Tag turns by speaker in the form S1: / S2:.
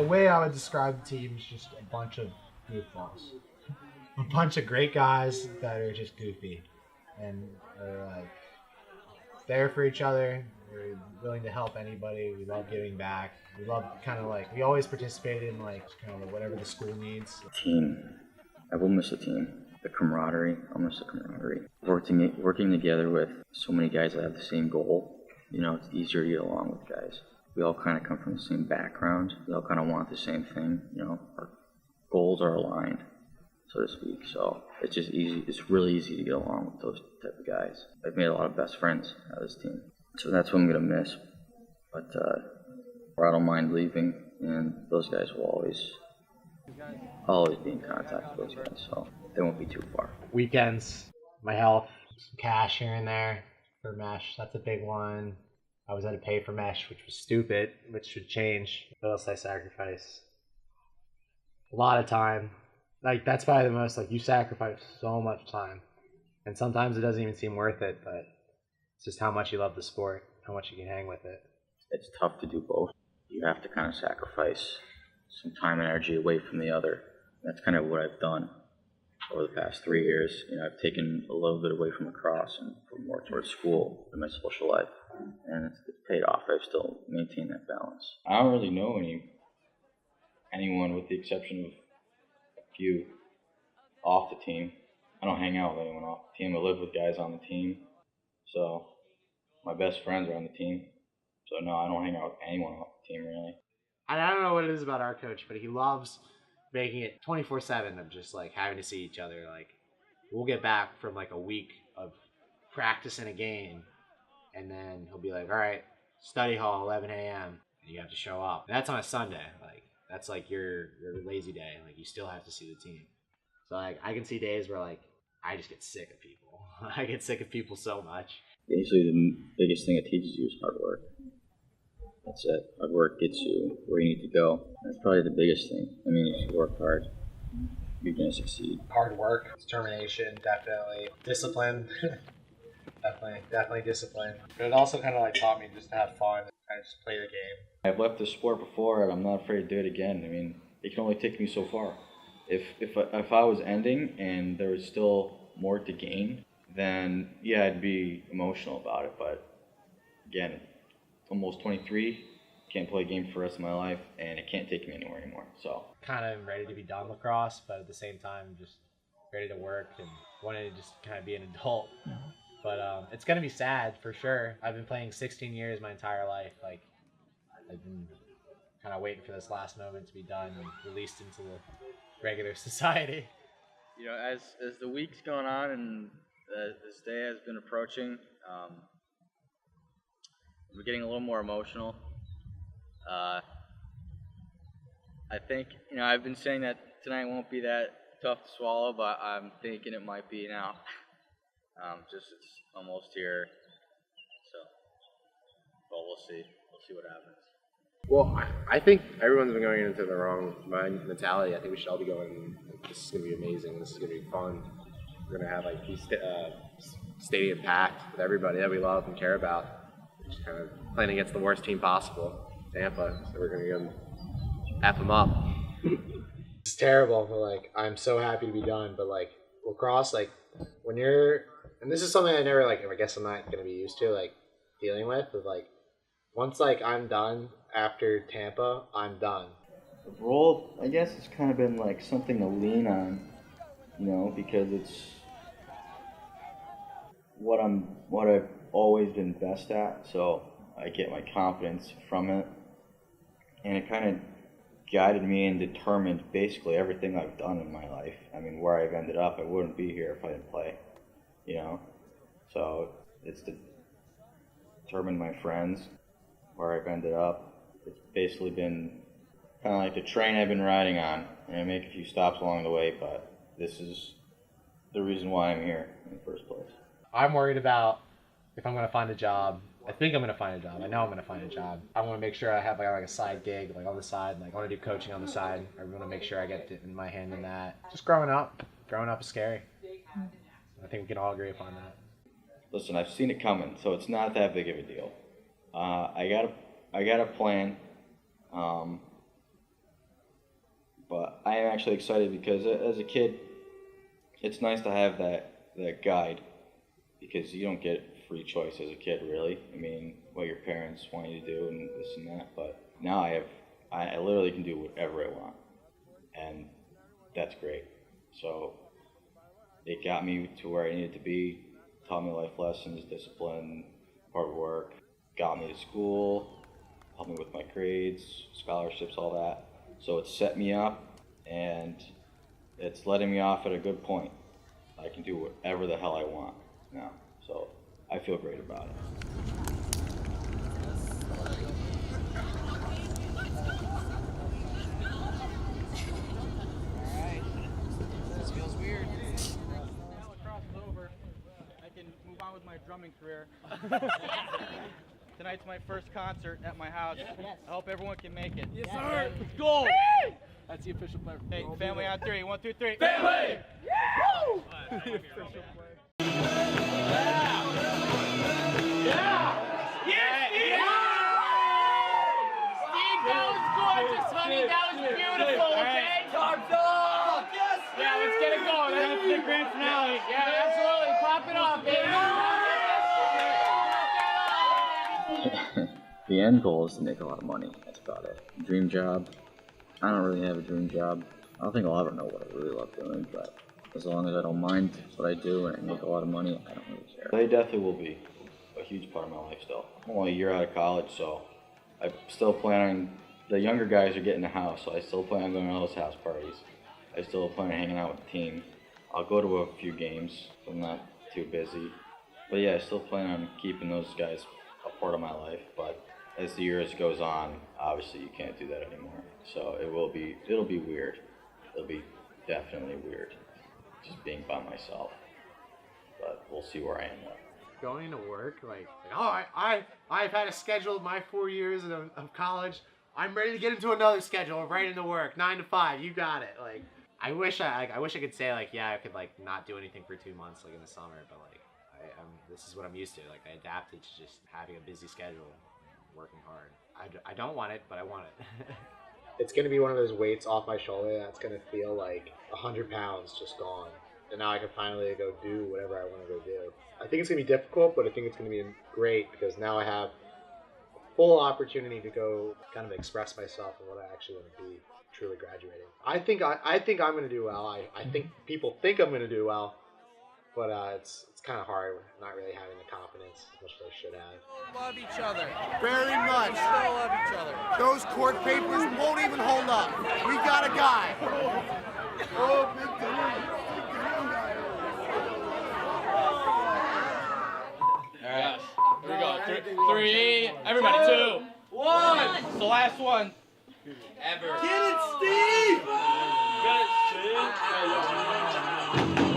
S1: way I would describe the team is just a bunch of goofballs. A bunch of great guys that are just goofy and are like there for each other. We're willing to help anybody. We love giving back. We love kind of like, we always participated in like kind of whatever the school needs.
S2: Team. I will miss the team. The camaraderie. I'll miss the camaraderie. Working together with so many guys that have the same goal. You know, it's easier to get along with guys. We all kind of come from the same background. We all kind of want the same thing. You know, our goals are aligned, so to speak. So it's just easy. It's really easy to get along with those type of guys. I've made a lot of best friends out of this team. So that's what I'm going to miss. But I don't mind leaving, and those guys will I'll always be in contact with those guys, so they won't be too far.
S1: Weekends, my health, some cash here and there for mesh. That's a big one. I was had to pay for mesh, which was stupid, which should change. What else did I sacrifice? A lot of time. Like, that's probably the most, like, you sacrifice so much time. And sometimes it doesn't even seem worth it, but it's just how much you love the sport, how much you can hang with it.
S2: It's tough to do both. You have to kind of sacrifice some time and energy away from the other. That's kind of what I've done over the past 3 years. You know, I've taken a little bit away from lacrosse and put more towards school and my social life. And it's paid off. I've still maintained that balance. I don't really know anyone with the exception of a few off the team. I don't hang out with anyone off the team. I live with guys on the team. So my best friends are on the team. So no, I don't hang out with anyone off the team really.
S1: I don't know what it is about our coach, but he loves making it 24/7 of just like having to see each other. Like, we'll get back from like a week of practicing a game, and then he'll be like, all right, study hall, 11 a.m., and you have to show up. And that's on a Sunday. Like, that's like your lazy day. Like, you still have to see the team. So like, I can see days where like I just get sick of people. I get sick of people so much.
S2: Basically, the biggest thing it teaches you is hard work. That's it. Hard work gets you where you need to go. That's probably the biggest thing. I mean, if you work hard, you're going to succeed.
S1: Hard work, determination, definitely. Discipline. definitely discipline. But it also kind of like taught me just to have fun and kind of just play the game.
S2: I've left the sport before, and I'm not afraid to do it again. I mean, it can only take me so far. If I was ending and there was still more to gain, then yeah, I'd be emotional about it. But again, almost 23, can't play a game for the rest of my life, and it can't take me anywhere anymore. So
S1: kind of ready to be done lacrosse, but at the same time, just ready to work and wanting to just kind of be an adult. Mm-hmm. But it's gonna be sad for sure. I've been playing 16 years my entire life. Like, I've been kind of waiting for this last moment to be done and released into the regular society.
S3: You know, as the week's gone on and this day has been approaching, we're getting a little more emotional. I think, you know, I've been saying that tonight won't be that tough to swallow, but I'm thinking it might be now. Just it's almost here, so but we'll see. We'll see what happens.
S4: Well, I think everyone's been going into the wrong mentality. I think we should all be going, this is going to be amazing. This is going to be fun. We're going to have like these stadium packed with everybody that we love and care about. Just kind of playing against the worst team possible, Tampa. So we're going to go F them up.
S1: It's terrible, but like, I'm so happy to be done. But like, lacrosse, like, when you're, and this is something I never, like, I guess I'm not going to be used to, like, dealing with, but like, once like I'm done after Tampa, I'm done.
S2: The role, I guess, it's kind of been like something to lean on, you know, because it's what I've always been best at, so I get my confidence from it, and it kind of guided me and determined basically everything I've done in my life. I mean, where I've ended up, I wouldn't be here if I didn't play, you know. So it's determined my friends, where I've ended up. It's basically been kind of like the train I've been riding on, and I make a few stops along the way, but this is the reason why I'm here in the first place.
S1: I'm worried about if I'm going to find a job. I think I'm going to find a job. I know I'm going to find a job. I want to make sure I have like a side gig, like on the side. Like, I want to do coaching on the side. I want to make sure I get my hand in that. Just growing up is scary. I think we can all agree upon that.
S2: Listen, I've seen it coming, so it's not that big of a deal. I got a plan. But I am actually excited because as a kid, it's nice to have that guide, because you don't get free choice as a kid, really. I mean, what your parents want you to do and this and that. But now I literally can do whatever I want, and that's great. So it got me to where I needed to be, taught me life lessons, discipline, hard work, got me to school, helped me with my grades, scholarships, all that. So it set me up, and it's letting me off at a good point. I can do whatever the hell I want now. So I feel great about it.
S3: Lacrosse is over. I can move on with my drumming career. Tonight's my first concert at my house. Yes. I hope everyone can make it. Yes, sir. Let's go.
S5: That's the official play.
S3: Hey, family on three. 1, 2, 3.
S5: Family!
S3: Woo!
S5: Yeah, let's get it going. That's the grand finale. Yeah, absolutely. Clap it up, baby.
S2: The end goal is to make a lot of money. That's about it. Dream job. I don't really have a dream job. I don't think I'll ever know what I really love doing, but as long as I don't mind what I do and I make a lot of money, I don't really care. They definitely will be a huge part of my life still. I'm only a year out of college, so I still plan on, the younger guys are getting a house, so I still plan on going to those house parties. I still plan on hanging out with the team. I'll go to a few games if I'm not too busy. But yeah, I still plan on keeping those guys a part of my life, but as the years goes on, obviously you can't do that anymore. So it'll be weird. It'll be definitely weird, just being by myself. But we'll see where I end up.
S1: Going to work, I've had a schedule my 4 years of college. I'm ready to get into another schedule, right into work, 9 to 5. You got it. Like, I wish I could say like, yeah, I could like not do anything for 2 months like in the summer, but like, this is what I'm used to. Like, I adapted to just having a busy schedule, working hard. I don't want it, but I want it.
S6: It's going to be one of those weights off my shoulder that's going to feel like 100 pounds just gone. And now I can finally go do whatever I want to go do. I think it's going to be difficult, but I think it's going to be great because now I have a full opportunity to go kind of express myself and what I actually want to be truly graduating. I think I'm going to do well. I think people think I'm going to do well, but it's kind of hard not really having the confidence as much as I should have.
S7: Love each other.
S8: Very much.
S7: We still love each other.
S8: Those court papers won't even hold up. We got a guy. Oh, big time.
S5: All right, here we go. Three. Everybody, 2, 1. It's the last one. Ever.
S8: Get it, Steve!
S5: Good, Steve.